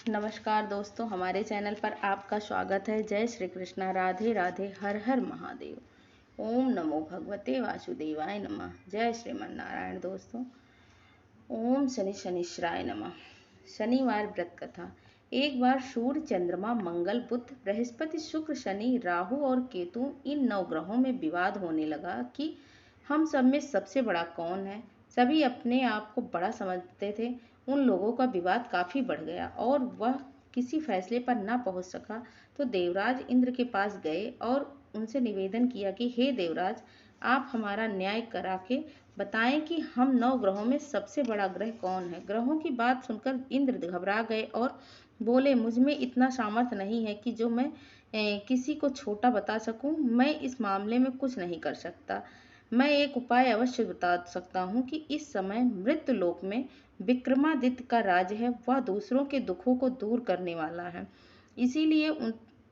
नमस्कार दोस्तों, हमारे चैनल पर आपका स्वागत है। जय श्री कृष्णा, राधे राधे, हर हर महादेव। ओम नमो भगवते वासुदेवाय नमः। जय श्रीमन नारायण। दोस्तों, ओम शनि शनिश्चराय नमः। शनिवार व्रत कथा। एक बार सूर्य, चंद्रमा, मंगल, बुध, बृहस्पति, शुक्र, शनि, राहु और केतु इन 9 ग्रहों में विवाद होने लगा कि हम सब में सबसे बड़ा कौन है। सभी अपने आप को बड़ा समझते थे। उन लोगों का विवाद काफी बढ़ गया और वह किसी फैसले पर न पहुंच सका तो देवराज इंद्र के पास गए और उनसे निवेदन किया कि हे देवराज, आप हमारा न्याय करा के बताएं कि हम 9 ग्रहों में सबसे बड़ा ग्रह कौन है। ग्रहों की बात सुनकर इंद्र घबरा गए और बोले, मुझ में इतना सामर्थ्य नहीं है कि जो मैं किसी को छोटा बता सकूं। मैं इस मामले में कुछ नहीं कर सकता। मैं एक उपाय अवश्य बता सकता हूँ कि इस समय मृत्यु लोक में विक्रमादित्य का राज है। वह दूसरों के दुखों को दूर करने वाला है, इसीलिए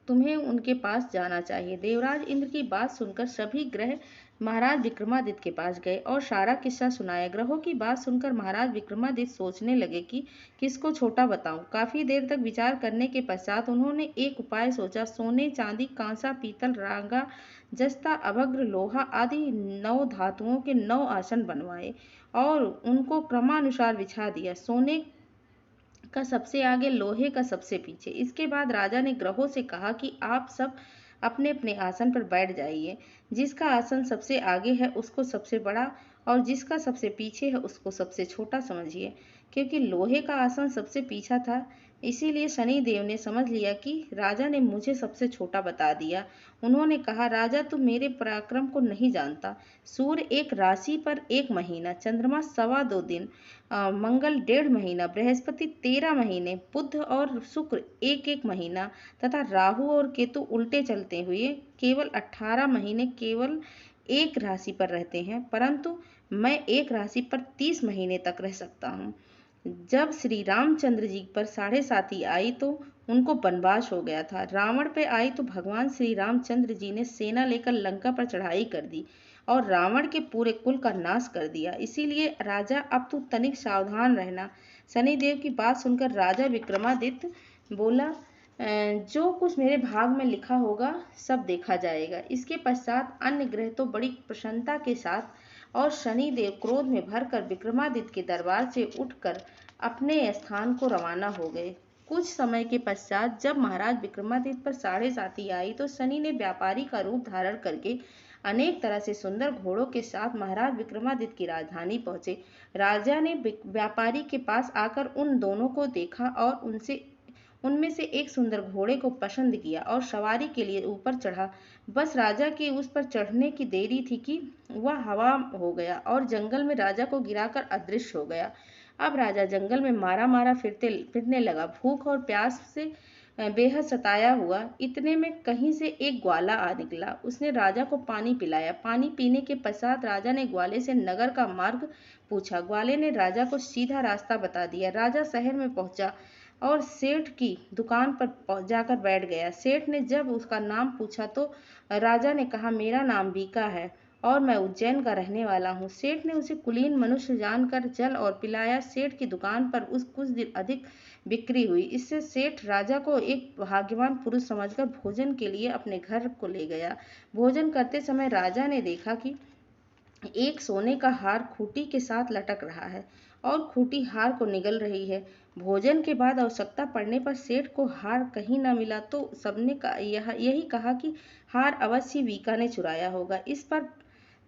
तुम्हें उनके पास जाना चाहिए। देवराज इंद्र की बात सुनकर सभी ग्रह महाराज विक्रमादित्य के पास गए और सारा किस्सा सुनाया। ग्रहों की बात सुनकर महाराज विक्रमादित्य सोचने लगे कि किसको छोटा बताऊं। काफी देर तक विचार करने के पश्चात उन्होंने एक उपाय सोचा। सोने, चांदी, कांसा, पीतल, रांगा, जस्ता, अभ्र, लोहा आदि 9 धातुओं के 9 आसन बनवाए और उनको क्रमानुसार बिछा दिया। सोने का सबसे आगे, लोहे का सबसे पीछे। इसके बाद राजा ने ग्रहों से कहा कि आप सब अपने अपने आसन पर बैठ जाइए। जिसका आसन सबसे आगे है उसको सबसे बड़ा और जिसका सबसे पीछे है उसको सबसे छोटा समझिए। क्योंकि लोहे का आसन सबसे पीछा था, इसीलिए शनि देव ने समझ लिया कि राजा ने मुझे सबसे छोटा बता दिया। उन्होंने कहा, राजा तू मेरे पराक्रम को नहीं जानता। सूर्य एक राशि पर 1 महीना, चंद्रमा 2.25 दिन, मंगल 1.5 महीना, बृहस्पति 13 महीने, बुध और शुक्र 1-1 महीना तथा राहु और केतु उल्टे चलते हुए केवल 18 महीने केवल एक राशि पर रहते हैं, परंतु मैं एक राशि पर 30 महीने तक रह सकता हूँ। जब श्री रामचंद्र जी पर 7.5 आई तो उनको वनवास हो गया था। रावण पे आई तो भगवान श्री रामचंद्र जी ने सेना लेकर लंका पर चढ़ाई कर दी और रावण के पूरे कुल का नाश कर दिया। इसीलिए राजा अब तू तनिक सावधान रहना। शनिदेव की बात सुनकर राजा विक्रमादित्य बोला, जो कुछ मेरे भाग में लिखा होगा सब देखा जाएगा। इसके पश्चात अन्य ग्रह तो बड़ी प्रसन्नता के साथ और शनिदेव क्रोध में भरकर विक्रमादित्य के दरबार से उठकर अपने स्थान को रवाना हो गए। कुछ समय के पश्चात जब महाराज विक्रमादित्य पर 7.5 आई तो शनि ने व्यापारी का रूप धारण करके अनेक तरह से सुंदर घोड़ों के साथ महाराज विक्रमादित्य की राजधानी पहुंचे। राजा ने व्यापारी के पास आकर उन दोनों को देखा और उनमें से एक सुंदर घोड़े को पसंद किया और सवारी के लिए ऊपर चढ़ा। बस राजा के उस पर चढ़ने की देरी थी कि वह हवा हो गया और जंगल में राजा को गिराकर अदृश्य हो गया। अब राजा जंगल में मारा मारा फिरने लगा। भूख और प्यास से बेहद सताया हुआ। इतने में कहीं से एक ग्वाला आ निकला। उसने राजा को पानी पिलाया। पानी पीने के पश्चात राजा ने ग्वाले से नगर का मार्ग पूछा। ग्वाले ने राजा को सीधा रास्ता बता दिया। राजा शहर में पहुंचा और सेठ की दुकान पर जाकर बैठ गया। सेठ ने जब उसका नाम पूछा तो राजा ने कहा, मेरा नाम बीका है और मैं उज्जैन का रहने वाला हूँ। सेठ ने उसे कुलीन मनुष्य जानकर जल और पिलाया। सेठ की दुकान पर उस कुछ दिन अधिक बिक्री हुई। इससे सेठ राजा को एक भाग्यवान पुरुष समझकर भोजन के लिए अपने घर को ले गया। भोजन करते समय राजा ने देखा कि एक सोने का हार खूंटी के साथ लटक रहा है और खूंटी हार को निगल रही है। भोजन के बाद आवश्यकता पड़ने पर सेठ को हार कहीं न मिला तो सबने यही कहा कि हार अवश्य बीका ने चुराया होगा। इस पर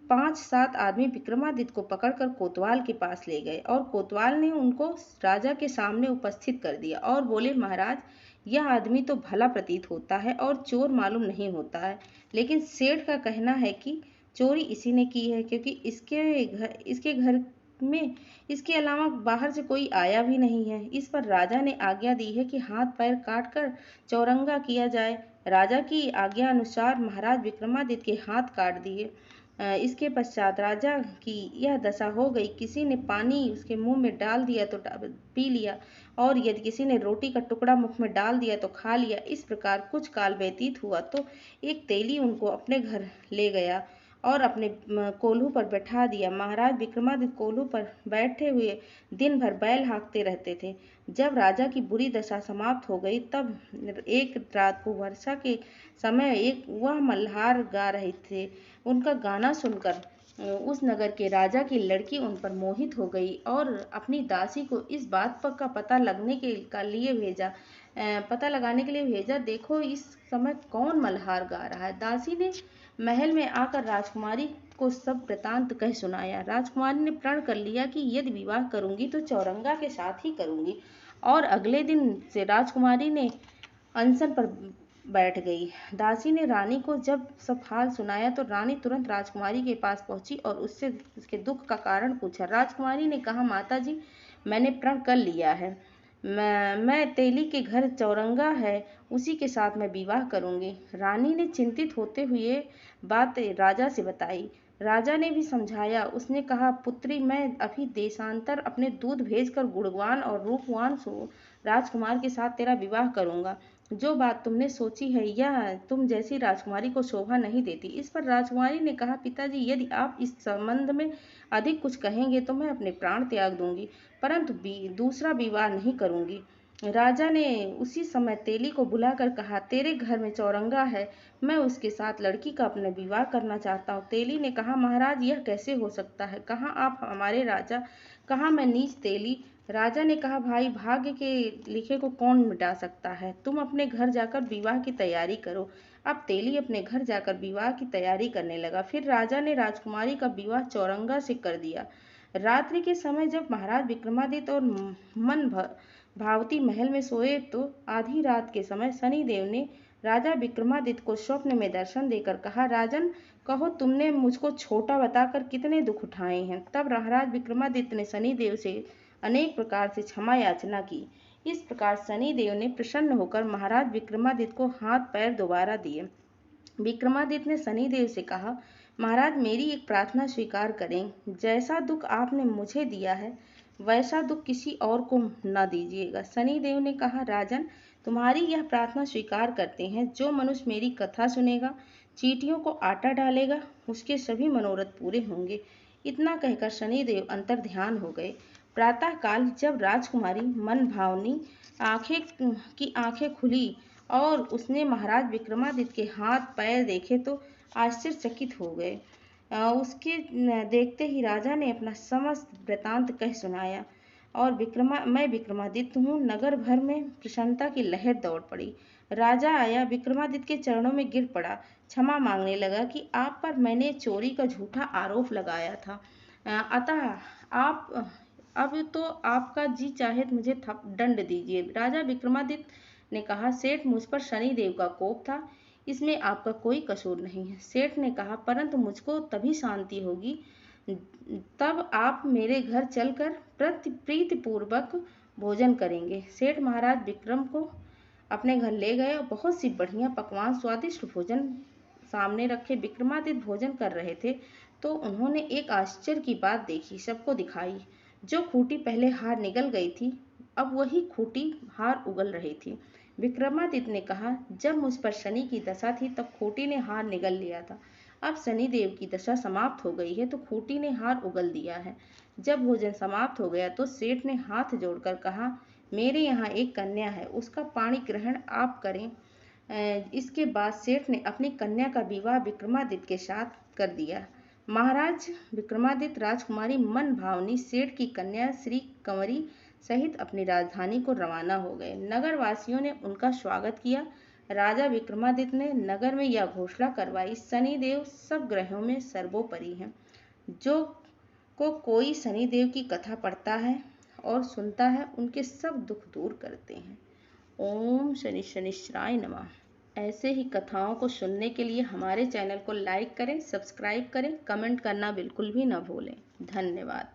5-7 आदमी विक्रमादित्य को पकड़कर कोतवाल के पास ले गए और कोतवाल ने उनको राजा के सामने उपस्थित कर दिया और बोले, महाराज, यह आदमी तो भला प्रतीत होता है और चोर मालूम नहीं होता है, लेकिन सेठ का कहना है कि चोरी इसी ने की है, क्योंकि इसके घर में इसके अलावा बाहर से कोई आया भी नहीं है। इस पर राजा ने आज्ञा दी है कि हाथ पैर काट कर चौरंगा किया जाए। राजा की आज्ञा अनुसार महाराज विक्रमादित्य के हाथ काट दिए। इसके पश्चात राजा की यह दशा हो गई। किसी ने पानी उसके मुंह में डाल दिया तो पी लिया और यदि किसी ने रोटी का टुकड़ा मुख में डाल दिया तो खा लिया। इस प्रकार कुछ काल व्यतीत हुआ तो एक तेली उनको अपने घर ले गया और अपने कोल्हू पर बैठा दिया। महाराज विक्रमादित्य कोल्हू पर बैठे हुए दिन भर बैल हाँकते रहते थे। जब राजा की बुरी दशा समाप्त हो गई तब एक रात को वर्षा के समय एक वह मल्हार गा रहे थे। उनका गाना सुनकर उस नगर के राजा की लड़की उन पर मोहित हो गई और अपनी दासी को इस बात का पता लगाने के लिए भेजा, देखो इस समय कौन मल्हार गा रहा है। दासी ने महल में आकर राजकुमारी को सब वृतांत कह सुनाया। राजकुमारी ने प्रण कर लिया कि यदि विवाह करूंगी तो चौरंगा के साथ ही करूंगी, और अगले दिन से राजकुमारी ने अनशन पर बैठ गई। दासी ने रानी को जब सब हाल सुनाया तो रानी तुरंत राजकुमारी के पास पहुंची और उससे उसके दुख का कारण पूछा। राजकुमारी ने कहा, माता जी, मैंने प्रण कर लिया है। मैं तेली के घर चौरंगा है, उसी के साथ मैं विवाह करूंगी। रानी ने चिंतित होते हुए बात राजा से बताई। राजा ने भी समझाया। उसने कहा, पुत्री, मैं अभी देशांतर अपने दूत भेजकर गुणवान और रूपवान राजकुमार के साथ तेरा विवाह करूंगा। जो बात तुमने सोची है यह तुम जैसी राजकुमारी को शोभा नहीं देती। इस पर राजकुमारी ने कहा, पिताजी, यदि आप इस संबंध में अधिक कुछ कहेंगे तो मैं अपने प्राण त्याग दूंगी, परंतु दूसरा विवाह नहीं करूंगी। राजा ने उसी समय तेली को बुलाकर कहा, तेरे घर में चौरंगा है, मैं उसके साथ लड़की का अपना विवाह करना चाहता हूँ। तेली ने कहा, महाराज, यह कैसे हो सकता है? कहाँ आप हमारे राजा, कहाँ मैं नीच तेली। राजा ने कहा, भाई, भाग्य के लिखे को कौन मिटा सकता है? तुम अपने घर जाकर विवाह की तैयारी करो। अब तेली अपने घर जाकर विवाह की तैयारी करने लगा। फिर राजा ने राजकुमारी का विवाह चौरंगा से कर दिया। रात्रि के समय जब महाराज विक्रमादित्य और मन भावती महल में सोए तो आधी रात के समय शनिदेव ने राजा विक्रमादित्य को स्वप्न में दर्शन देकर कहा, राजन, कहो तुमने मुझको छोटा बताकर कितने दुख उठाए हैं। तब महाराज विक्रमादित्य ने शनिदेव से अनेक प्रकार से क्षमा याचना की। इस प्रकार शनिदेव ने प्रसन्न होकर महाराज विक्रमादित्य को हाथ पैर दोबारा दिए। विक्रमादित्य ने शनिदेव से कहा, महाराज, मेरी एक प्रार्थना स्वीकार करें। जैसा दुख आपने मुझे दिया है वैसा दुख किसी और को न दीजिएगा। शनिदेव ने कहा, राजन, तुम्हारी यह प्रार्थना स्वीकार करते हैं। जो मनुष्य मेरी कथा सुनेगा, चींटियों को आटा डालेगा, उसके सभी मनोरथ पूरे होंगे। इतना कहकर शनिदेव अंतर ध्यान हो गए। प्रातः काल जब राजकुमारी मन भावनी आंखें खुली और उसने महाराज विक्रमादित्य के हाथ पैर देखे तो आश्चर्यचकित हो गए। उसके देखते ही राजा ने अपना समस्त वृतांत कह सुनाया और मैं विक्रमादित्य हूँ। नगर भर में प्रसन्नता की लहर दौड़ पड़ी। राजा आया, विक्रमादित्य के चरणों में गिर पड़ा, क्षमा मांगने लगा कि आप पर मैंने चोरी का झूठा आरोप लगाया था, अतः आप अब तो आपका जी चाहे मुझे दंड दीजिए। राजा विक्रमादित्य ने कहा, सेठ, मुझ पर शनिदेव का कोप था, इसमें आपका कोई कसूर नहीं है। सेठ ने कहा, परंतु मुझको तभी शांति होगी तब आप मेरे घर चलकर प्रीतिपूर्वक भोजन करेंगे। सेठ महाराज विक्रम को अपने घर ले गए और बहुत सी बढ़िया पकवान, स्वादिष्ट भोजन सामने रखे। विक्रमादित्य भोजन कर रहे थे तो उन्होंने एक आश्चर्य की बात देखी, सबको दिखाई। जो खूंटी पहले हार निगल गई थी, अब वही खूंटी हार उगल रही थी। विक्रमादित्य ने कहा, जब मुझ पर शनि की दशा थी तब खूंटी ने हार निगल लिया था। अब शनिदेव की दशा समाप्त हो गई है तो खूंटी ने हार उगल दिया है। जब भोजन समाप्त हो गया तो सेठ ने हाथ जोड़कर कहा, मेरे यहाँ एक कन्या है, उसका पाणी ग्रहण आप करें। इसके बाद सेठ ने अपनी कन्या का विवाह विक्रमादित्य के साथ कर दिया। महाराज विक्रमादित्य राजकुमारी मन भावनी सेठ की कन्या श्री कंवरी सहित अपनी राजधानी को रवाना हो गए। नगर वासियों ने उनका स्वागत किया। राजा विक्रमादित्य ने नगर में यह घोषणा करवाई, शनिदेव सब ग्रहों में सर्वोपरि हैं। जो कोई शनिदेव की कथा पढ़ता है और सुनता है, उनके सब दुख दूर करते हैं। ओम शनि शनिश्चराय नमः। ऐसे ही कथाओं को सुनने के लिए हमारे चैनल को लाइक करें, सब्सक्राइब करें, कमेंट करना बिल्कुल भी न भूलें। धन्यवाद।